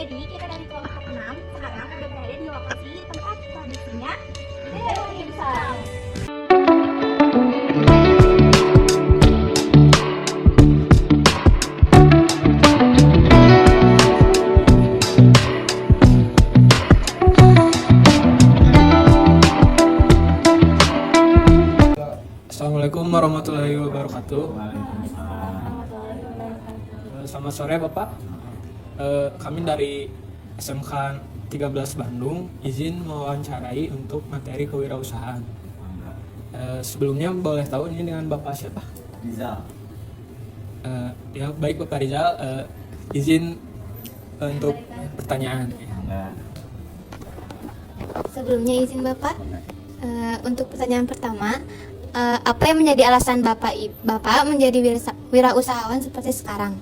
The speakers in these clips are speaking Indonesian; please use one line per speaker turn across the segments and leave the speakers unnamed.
Jadi kita dari kelompok 6 sekarang udah berada di lokasi tempat produksinya Deo Dimsum.
Assalamualaikum warahmatullahi wabarakatuh. Selamat sore Bapak. Kami dari SMK 13 Bandung izin mewawancarai untuk materi kewirausahaan. Sebelumnya boleh tahu ini dengan Bapak siapa?
Rizal.
Ya baik Bapak Rizal, izin untuk pertanyaan.
Sebelumnya izin Bapak, untuk pertanyaan pertama, apa yang menjadi alasan Bapak menjadi wirausahawan seperti sekarang?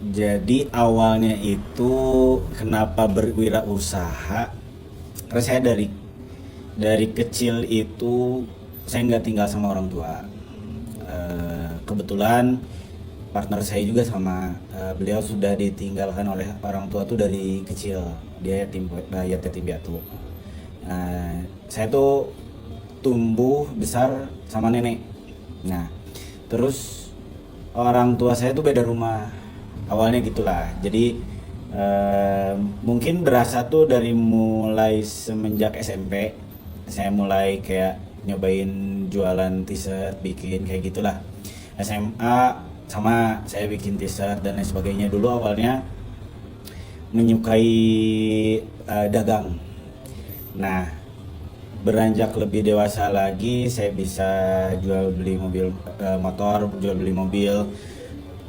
Jadi awalnya itu kenapa berwirausaha? Karena saya dari kecil itu saya nggak tinggal sama orang tua. Kebetulan partner saya juga sama, beliau sudah ditinggalkan oleh orang tua tuh dari kecil. Dia yatim piatu. Saya tuh tumbuh besar sama nenek. Nah, terus orang tua saya tuh beda rumah. Awalnya gitulah. Jadi mungkin berasa tuh dari mulai semenjak SMP saya mulai kayak nyobain jualan t-shirt, bikin kayak gitulah. SMA sama saya bikin t-shirt dan lain sebagainya. Dulu awalnya menyukai dagang. Nah, beranjak lebih dewasa lagi saya bisa jual beli motor, jual beli mobil.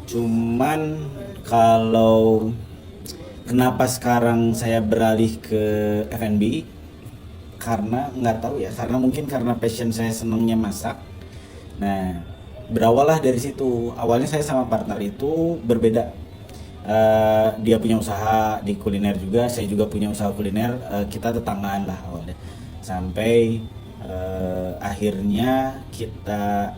Cuman kalau kenapa sekarang saya beralih ke F&B, karena nggak tahu ya, karena mungkin karena passion saya senangnya masak. Nah, berawal lah dari situ. Awalnya saya sama partner itu berbeda. Dia punya usaha di kuliner juga, saya juga punya usaha kuliner. Kita tetanggaan lah awalnya. Sampai akhirnya kita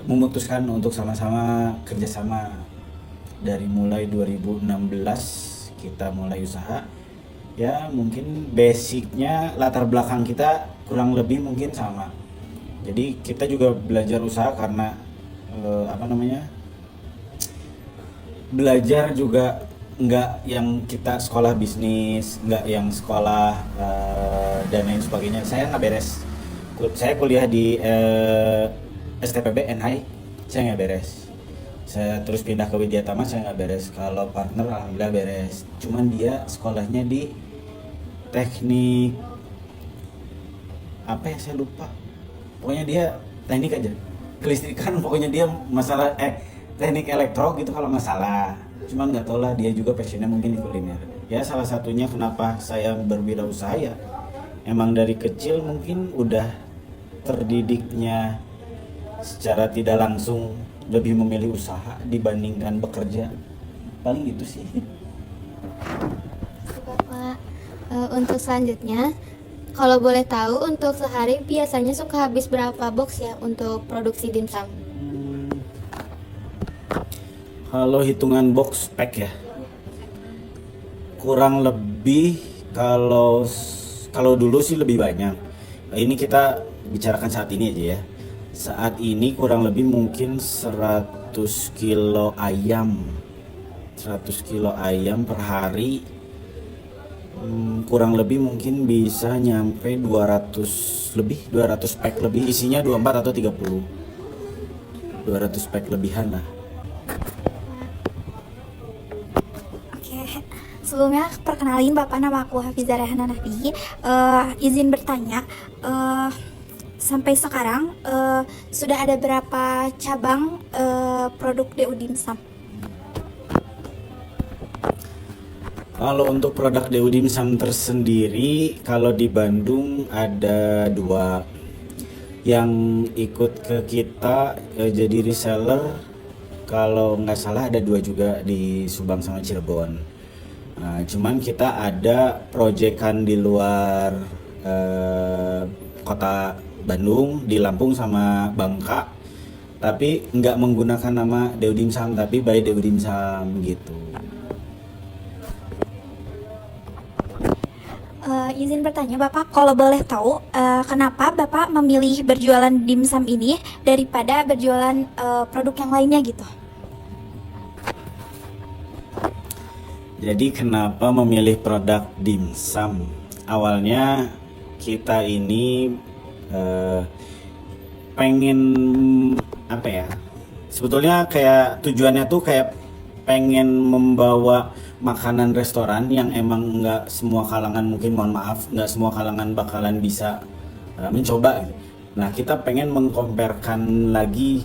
memutuskan untuk sama-sama kerjasama. Dari mulai 2016 kita mulai usaha. Ya mungkin basicnya latar belakang kita kurang lebih mungkin sama. Jadi kita juga belajar usaha karena belajar juga nggak yang kita sekolah bisnis, nggak yang sekolah dan lain sebagainya. Saya nggak beres. Saya kuliah di STPB NHI, saya nggak beres. Saya terus pindah ke Widyatama, saya nggak beres. Kalau partner alhamdulillah beres. Cuman dia sekolahnya di teknik apa ya, saya lupa. Pokoknya dia teknik aja, kelistrikan. Pokoknya dia masalah teknik elektro gitu kalau nggak salah. Cuman nggak tahu lah, dia juga passionnya mungkin di kuliner. Ya salah satunya kenapa saya berwirausaha ya emang dari kecil mungkin udah terdidiknya secara tidak langsung lebih memilih usaha dibandingkan bekerja. Paling gitu sih.
Bapak, untuk selanjutnya, kalau boleh tahu untuk sehari biasanya suka habis berapa box ya untuk produksi dimsum?
Kalau hitungan box pack ya, kurang lebih kalau dulu sih lebih banyak. Ini kita bicarakan saat ini aja ya. Saat ini kurang lebih mungkin 100 kilo ayam. 100 kilo ayam per hari. Kurang lebih mungkin bisa nyampe 200 pack lebih, isinya 24 atau 30. 200 pack lebihan lah.
Sebelumnya perkenalin Bapak, nama aku Hafizah Rehana Nahdi. Izin bertanya, sampai sekarang sudah ada berapa cabang produk Deo Dimsum?
Kalau untuk produk Deo Dimsum tersendiri, kalau di Bandung ada 2 yang ikut ke kita jadi reseller. Kalau nggak salah ada 2 juga di Subang sama Cirebon. Cuman kita ada proyekan di luar kota Bandung, di Lampung sama Bangka, tapi nggak menggunakan nama Deu Dimsum tapi by Deu Dimsum gitu.
Izin bertanya Bapak, kalau boleh tahu kenapa Bapak memilih berjualan dimsum ini daripada berjualan produk yang lainnya gitu?
Jadi kenapa memilih produk dimsum? Awalnya kita ini pengen apa ya? Sebetulnya kayak tujuannya tuh kayak pengen membawa makanan restoran yang emang nggak semua kalangan, mungkin mohon maaf, nggak semua kalangan bakalan bisa mencoba gitu. Nah, kita pengen mengkomparkan lagi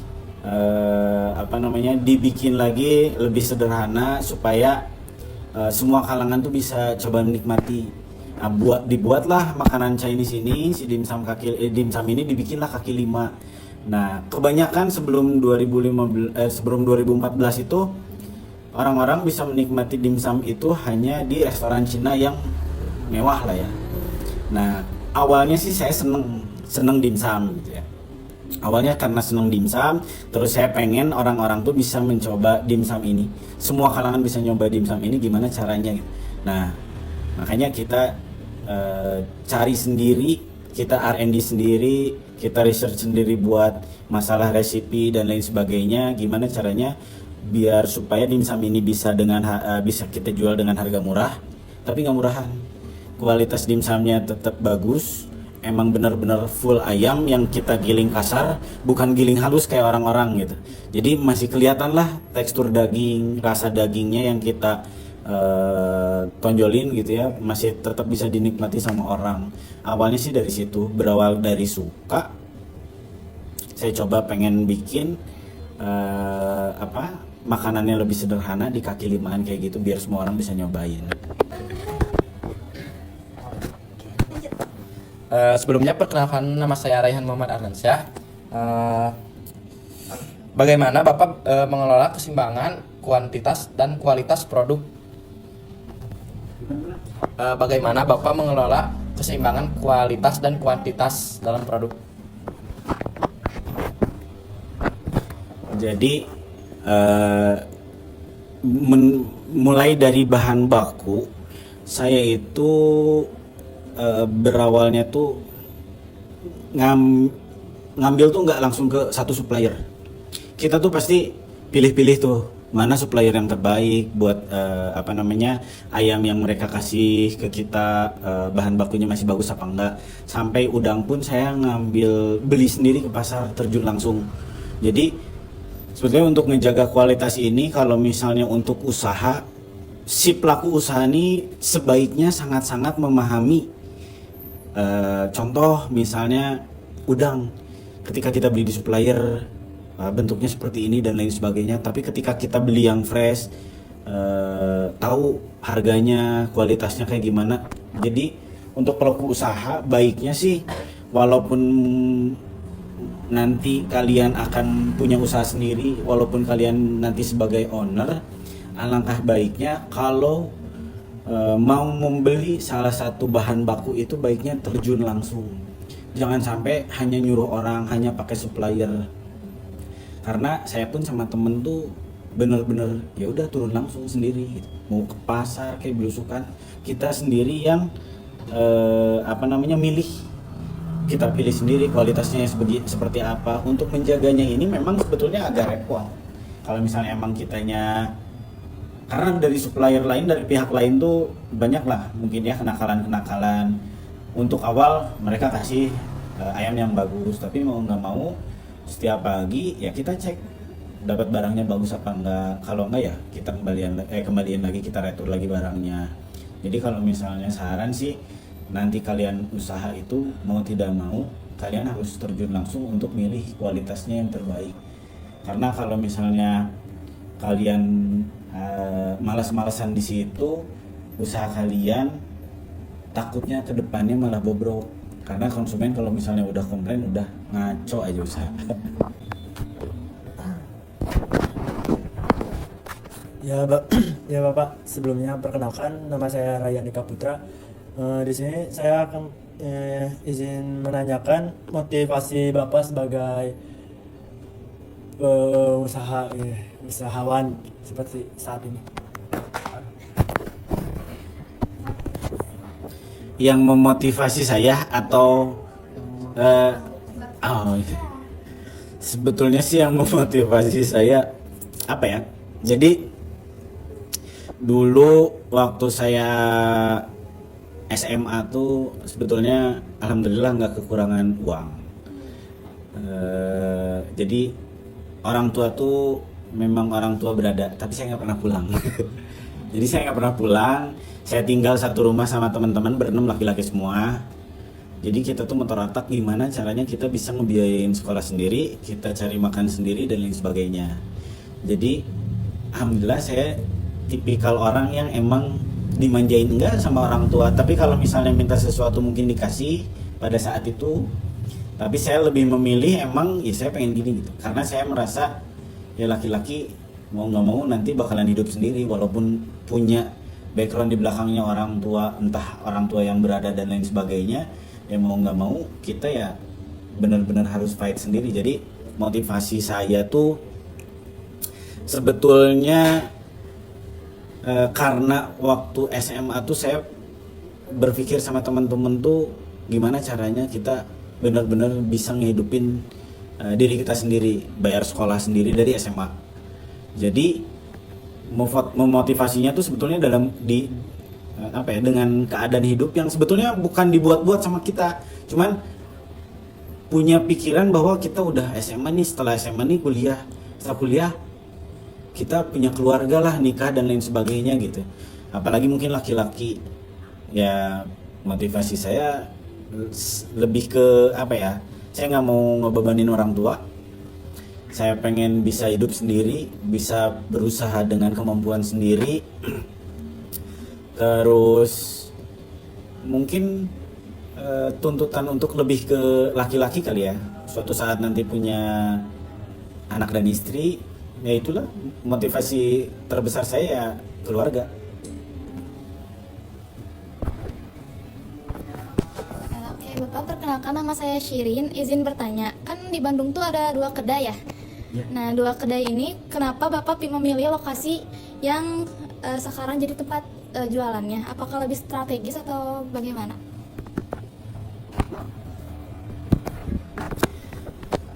dibikin lagi lebih sederhana supaya semua kalangan tuh bisa coba menikmati. Nah, dibuatlah makanan Chinese ini, si dimsum ini dibikinlah kaki lima. Nah, kebanyakan sebelum 2014 itu orang-orang bisa menikmati dimsum itu hanya di restoran Cina yang mewah lah ya. Nah, awalnya sih saya seneng dimsum gitu ya. Awalnya karena seneng dimsum, terus saya pengen orang-orang tuh bisa mencoba dimsum ini. Semua kalangan bisa nyoba dimsum ini, gimana caranya gitu. Nah, makanya kita cari sendiri, kita R&D sendiri, kita research sendiri buat masalah resipi dan lain sebagainya, gimana caranya biar supaya dimsum ini bisa kita jual dengan harga murah, tapi nggak murahan. Kualitas dimsumnya tetap bagus, emang benar-benar full ayam yang kita giling kasar, bukan giling halus kayak orang-orang gitu. Jadi masih kelihatan lah tekstur daging, rasa dagingnya yang kita tonjolin gitu ya, masih tetap bisa dinikmati sama orang. Awalnya sih dari situ, berawal dari suka, saya coba pengen bikin makanannya lebih sederhana di kaki limaan kayak gitu, biar semua orang bisa nyobain.
Sebelumnya perkenalkan, nama saya Raihan Muhammad Arlansyah. Bagaimana Bapak mengelola keseimbangan kuantitas dan kualitas produk? Bagaimana Bapak mengelola keseimbangan kualitas dan kuantitas dalam produk?
Jadi mulai dari bahan baku, saya itu berawalnya tuh ngambil tuh nggak langsung ke satu supplier. Kita tuh pasti pilih-pilih tuh mana supplier yang terbaik buat ayam yang mereka kasih ke kita, bahan bakunya masih bagus apa enggak. Sampai udang pun saya beli sendiri ke pasar, terjun langsung. Jadi sebetulnya untuk menjaga kualitas ini, kalau misalnya untuk usaha, si pelaku usaha ini sebaiknya sangat-sangat memahami. Contoh misalnya udang, ketika kita beli di supplier bentuknya seperti ini dan lain sebagainya, tapi ketika kita beli yang fresh, tahu harganya, kualitasnya kayak gimana. Jadi untuk pelaku usaha baiknya sih, walaupun nanti kalian akan punya usaha sendiri, walaupun kalian nanti sebagai owner, alangkah baiknya kalau mau membeli salah satu bahan baku itu baiknya terjun langsung. Jangan sampai hanya nyuruh orang, hanya pakai supplier. Karena saya pun sama temen tuh bener-bener ya udah turun langsung sendiri gitu. Mau ke pasar kayak belusukan, kita sendiri yang milih. Kita pilih sendiri kualitasnya seperti apa. Untuk menjaganya ini memang sebetulnya agak repot. Kalau misalnya emang kitanya, karena dari supplier lain, dari pihak lain tuh banyak lah mungkin ya kenakalan-kenakalan. Untuk awal mereka kasih ayam yang bagus, tapi mau nggak mau setiap pagi ya kita cek dapat barangnya bagus apa enggak. Kalau enggak ya kita kembaliin lagi, kita retur lagi barangnya. Jadi kalau misalnya saran sih, nanti kalian usaha itu mau tidak mau kalian harus terjun langsung untuk milih kualitasnya yang terbaik. Karena kalau misalnya kalian malas-malasan di situ, usaha kalian takutnya ke depannya malah bobrok. Karena konsumen kalau misalnya udah komplain, udah ngaco aja usaha.
Ya Bapak, sebelumnya perkenalkan, nama saya Ryan Eka Putra. Di sini saya akan izin menanyakan motivasi Bapak sebagai usahawan seperti saat ini.
Yang memotivasi saya atau sebetulnya sih yang memotivasi saya apa ya? Jadi dulu waktu saya SMA tuh sebetulnya alhamdulillah nggak kekurangan uang. Jadi orang tua tuh memang orang tua berada, tapi saya nggak pernah pulang. Jadi saya nggak pernah pulang. Saya tinggal satu rumah sama teman-teman berenam laki-laki semua. Jadi kita tuh motor otak gimana caranya kita bisa ngebiayain sekolah sendiri, kita cari makan sendiri dan lain sebagainya. Jadi alhamdulillah saya tipikal orang yang emang dimanjain enggak sama orang tua, tapi kalau misalnya minta sesuatu mungkin dikasih pada saat itu. Tapi saya lebih memilih emang ya saya pengen gini gitu, karena saya merasa ya laki-laki mau nggak mau nanti bakalan hidup sendiri walaupun punya background di belakangnya orang tua, entah orang tua yang berada dan lain sebagainya, ya mau nggak mau kita ya benar-benar harus fight sendiri. Jadi motivasi saya tuh sebetulnya karena waktu SMA tuh saya berpikir sama teman-teman tuh gimana caranya kita benar-benar bisa ngehidupin diri kita sendiri, bayar sekolah sendiri dari SMA. Jadi memotivasinya tuh sebetulnya dengan keadaan hidup yang sebetulnya bukan dibuat-buat sama kita, cuman punya pikiran bahwa kita udah SMA nih, setelah SMA nih kuliah, setelah kuliah kita punya keluarga lah, nikah dan lain sebagainya gitu. Apalagi mungkin laki-laki, ya motivasi saya lebih ke saya nggak mau ngebebanin orang tua. Saya pengen bisa hidup sendiri, bisa berusaha dengan kemampuan sendiri. Terus mungkin tuntutan untuk lebih ke laki-laki kali ya, suatu saat nanti punya anak dan istri, ya itulah motivasi terbesar saya ya keluarga.
Oke, Bapak, perkenalkan nama saya Shirin. Izin bertanya, kan di Bandung tuh ada 2 kedai ya?
Ya.
Nah, 2 kedai ini kenapa Bapak memilih lokasi yang sekarang jadi tempat jualannya? Apakah lebih strategis atau bagaimana?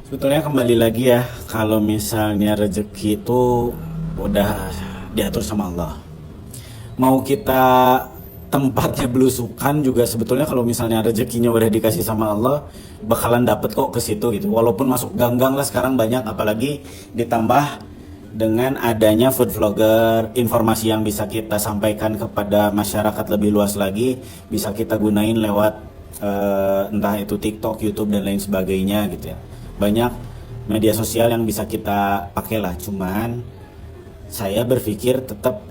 Sebetulnya kembali lagi ya, kalau misalnya rezeki itu udah diatur sama Allah. Mau kita tempatnya belusukan juga sebetulnya kalau misalnya rezekinya udah dikasih sama Allah bakalan dapet kok ke situ gitu. Walaupun masuk gang-gang lah sekarang banyak, apalagi ditambah dengan adanya food vlogger, informasi yang bisa kita sampaikan kepada masyarakat lebih luas lagi bisa kita gunain lewat entah itu TikTok, YouTube dan lain sebagainya gitu ya. Banyak media sosial yang bisa kita pakai lah, cuman saya berpikir tetap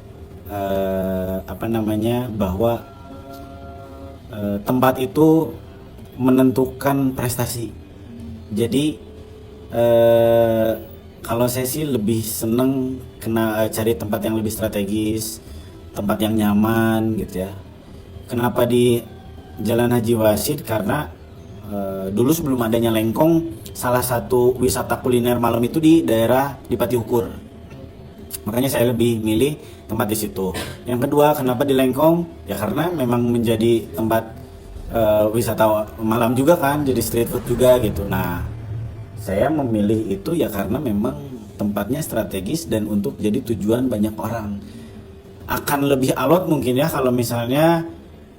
bahwa tempat itu menentukan prestasi. Jadi kalau saya sih lebih seneng cari tempat yang lebih strategis, tempat yang nyaman gitu ya. Kenapa di Jalan Haji Wasid? Karena dulu sebelum adanya Lengkong, salah satu wisata kuliner malam itu di daerah di Patiukur. Makanya saya lebih milih tempat di situ. Yang kedua, kenapa di Lengkong? Ya karena memang menjadi tempat wisata malam juga kan, jadi street food juga gitu. Nah, saya memilih itu ya karena memang tempatnya strategis dan untuk jadi tujuan banyak orang. Akan lebih alot mungkin ya kalau misalnya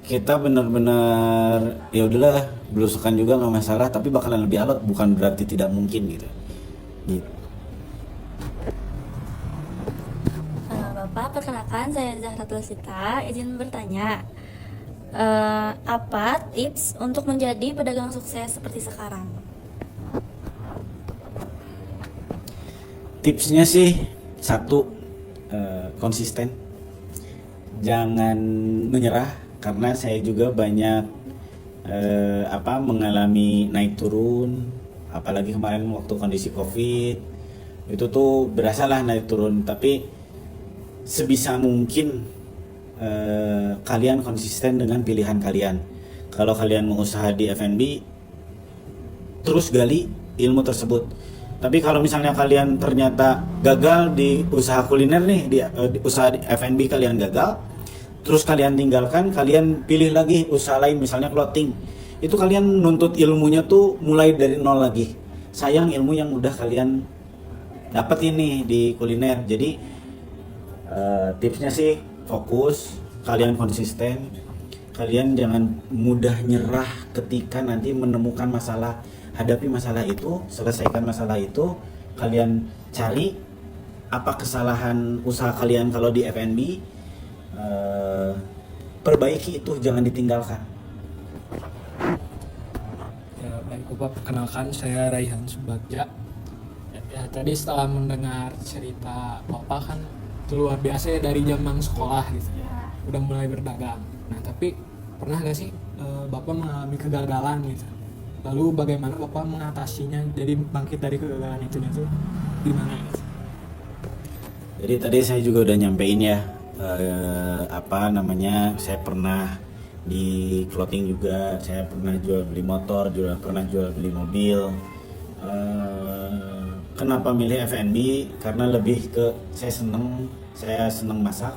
kita benar-benar ya udahlah belusukan juga nggak masalah, tapi bakalan lebih alot, bukan berarti tidak mungkin gitu.
Bapak, perkenalkan saya Zahratul Sita. Izin bertanya, apa tips untuk menjadi pedagang sukses seperti sekarang?
Tipsnya sih satu, konsisten, jangan menyerah, karena saya juga banyak mengalami naik turun, apalagi kemarin waktu kondisi COVID itu tuh berasalah naik turun, tapi sebisa mungkin kalian konsisten dengan pilihan kalian. kalau kalian mau usaha di F&B, terus gali ilmu tersebut. Tapi kalau misalnya kalian ternyata gagal di usaha kuliner nih, di usaha di F&B kalian gagal, terus kalian tinggalkan, kalian pilih lagi usaha lain, misalnya clothing, itu kalian nuntut ilmunya tuh mulai dari nol lagi. Sayang ilmu yang udah kalian dapat ini di kuliner. Jadi tipsnya sih fokus, kalian konsisten, kalian jangan mudah nyerah ketika nanti menemukan masalah. Hadapi masalah itu, selesaikan masalah itu, kalian cari apa kesalahan usaha kalian kalau di F&B, perbaiki itu, jangan ditinggalkan.
Ya, baik Bapak, perkenalkan saya Raihan Subagja. Ya, tadi setelah mendengar cerita Bapak kan itu luar biasa ya, dari zaman sekolah gitu ya, udah mulai berdagang. Nah tapi pernah gak sih Bapak mengalami kegagalan gitu? Lalu bagaimana Bapak mengatasinya, jadi bangkit dari kegagalan itu gimana gitu?
Jadi tadi saya juga udah nyampein ya, saya pernah di clothing juga, saya pernah jual beli motor, juga pernah jual beli mobil. Kenapa milih F&B? Karena lebih ke saya seneng masak,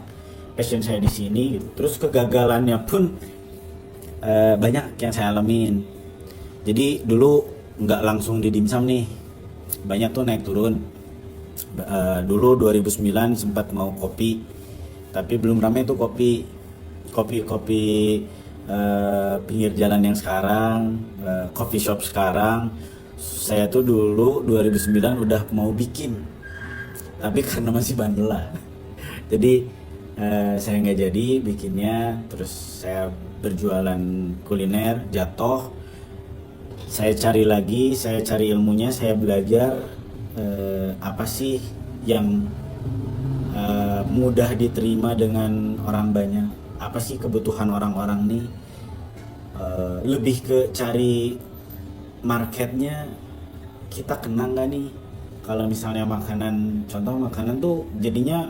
passion saya di sini gitu. Terus kegagalannya pun banyak yang saya alamin. Jadi dulu nggak langsung di dimsum nih, banyak tuh naik turun. Dulu 2009 sempat mau kopi, tapi belum ramai tuh kopi pinggir jalan yang sekarang, coffee shop sekarang. Saya tuh dulu 2009 udah mau bikin, tapi karena masih bandel lah, jadi saya nggak jadi bikinnya. Terus saya berjualan kuliner, jatuh. Saya cari lagi, saya cari ilmunya, saya belajar apa sih yang mudah diterima dengan orang banyak, apa sih kebutuhan orang-orang nih. Lebih ke cari marketnya, kita kena nggak nih. Kalau misalnya contoh makanan tuh jadinya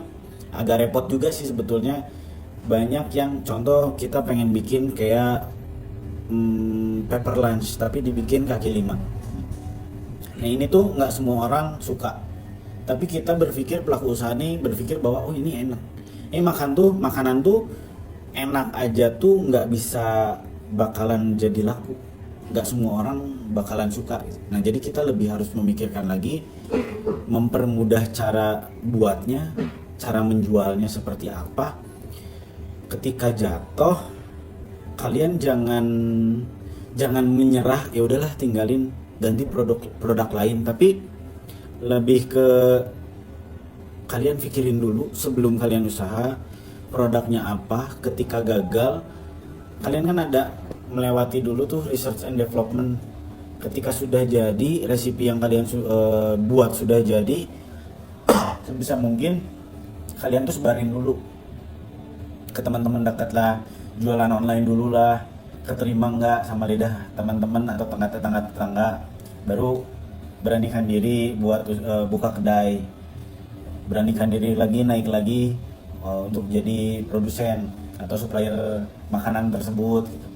agak repot juga sih sebetulnya. Banyak yang contoh kita pengen bikin kayak pepper lunch tapi dibikin kaki lima. Nah ini tuh nggak semua orang suka, tapi kita berpikir, pelaku usaha nih berpikir bahwa oh ini enak, makanan tuh enak aja tuh nggak bisa bakalan jadi laku, nggak semua orang bakalan suka. Nah jadi kita lebih harus memikirkan lagi, mempermudah cara buatnya, cara menjualnya seperti apa. Ketika jatuh, kalian jangan menyerah, ya udahlah tinggalin, ganti produk lain. Tapi lebih ke kalian pikirin dulu sebelum kalian usaha produknya apa. Ketika gagal, kalian kan ada melewati dulu tuh research and development. Ketika sudah jadi resipi yang kalian buat sudah jadi, sebisa mungkin kalian tuh sebarin dulu ke teman-teman dekat lah, jualan online dulu lah, keterima nggak sama lidah teman-teman atau tetangga, baru beranikan diri buat buka kedai, beranikan diri lagi naik lagi untuk jadi produsen atau supplier makanan tersebut gitu.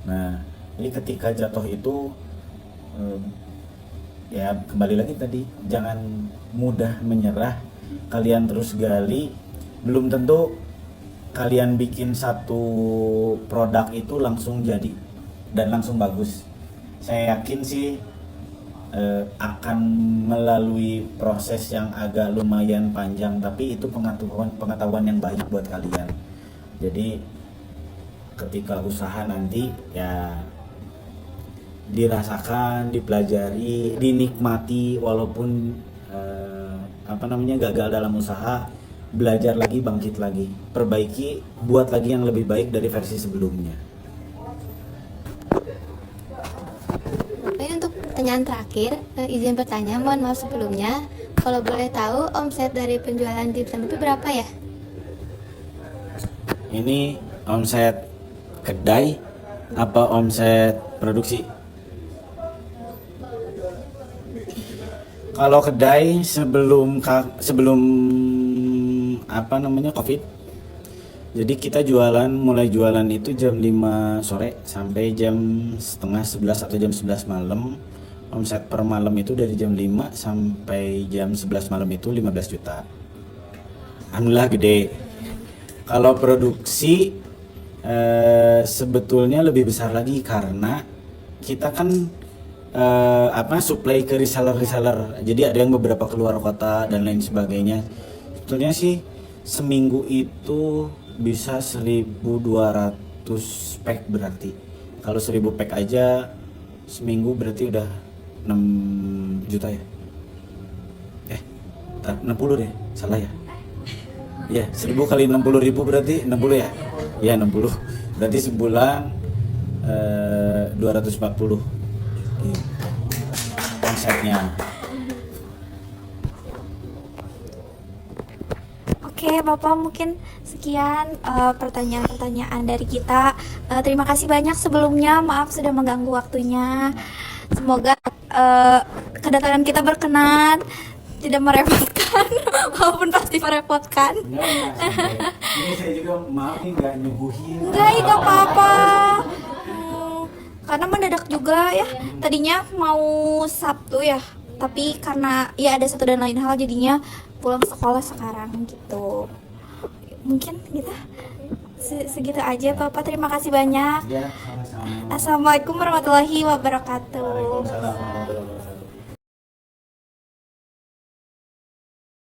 Nah jadi ketika jatuh itu ya kembali lagi tadi, jangan mudah menyerah, kalian terus gali. Belum tentu kalian bikin satu produk itu langsung jadi dan langsung bagus. Saya yakin sih akan melalui proses yang agak lumayan panjang, tapi itu pengetahuan yang baik buat kalian. Jadi ketika usaha nanti ya dirasakan, dipelajari, dinikmati, walaupun gagal dalam usaha, belajar lagi, bangkit lagi, perbaiki, buat lagi yang lebih baik dari versi sebelumnya.
Ini untuk pertanyaan terakhir, izin bertanya, mohon maaf sebelumnya, kalau boleh tahu omset dari penjualan dimsum itu berapa ya?
Ini omset kedai apa omset produksi? Kalau kedai sebelum COVID, Jadi kita mulai jualan itu jam 5 sore sampai jam setengah 11 atau jam 11 malam. Omset per malam itu dari jam 5 sampai jam 11 malam itu 15 juta. Alhamdulillah gede. Kalau produksi sebetulnya lebih besar lagi karena kita kan supply ke reseller. Jadi ada yang beberapa keluar kota dan lain sebagainya. Sebetulnya sih seminggu itu bisa 1.200 pack berarti. Kalau 1.000 pack aja seminggu berarti udah 6 juta ya. 60 deh, salah ya. Ya, 1.000 kali 60.000 berarti 60 ya? Ya 60. Berarti sebulan 240 konsepnya.
Oke, Bapak, mungkin sekian pertanyaan-pertanyaan dari kita. Terima kasih banyak sebelumnya. Maaf sudah mengganggu waktunya. Semoga kedatangan kita berkenan, tidak merepotkan, walaupun pasti merepotkan.
Ini saya juga maaf nih nggak nyuguhin.
Enggak apa-apa. Karena mendadak juga ya. Tadinya mau Sabtu ya, tapi karena ya ada satu dan lain hal jadinya pulang sekolah sekarang gitu. Mungkin gitu. Segitu aja Bapak. Terima kasih banyak.
Ya, sama-sama.
Assalamualaikum warahmatullahi wabarakatuh.
Waalaikumsalam.